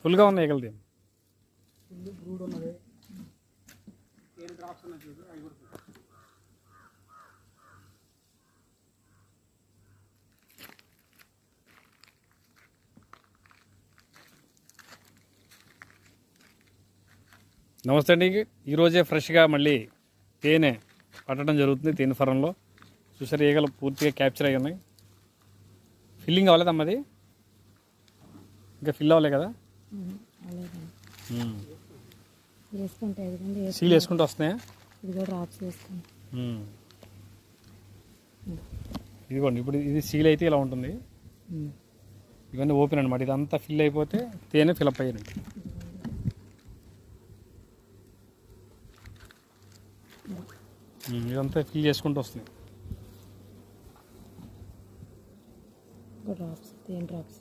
ఫుల్గా ఉన్నాయి ఈగలది. నమస్తే అండి. ఈరోజే ఫ్రెష్గా మళ్ళీ తేనె పట్టడం జరుగుతుంది తేనె ఫారంలో. చూసారు ఈగలు పూర్తిగా క్యాప్చర్ అయ్యి ఉన్నాయి. ఫిల్లింగ్ అవ్వలేదమ్మా అది, ఇంకా ఫిల్ అవ్వలే కదా. సీల్ వేసుకుంటూ వస్తున్నాయా? ఇదిగోండి ఇప్పుడు ఇది సీల్ అయితే ఇలా ఉంటుంది. ఇవన్నీ ఓపెన్ అనమాట. ఇదంతా ఫిల్ అయిపోతే తేనె ఫిల్అప్ అయ్యారండి. ఇదంతా ఫిల్ చేసుకుంటూ వస్తుంది. తేనె డ్రాప్స్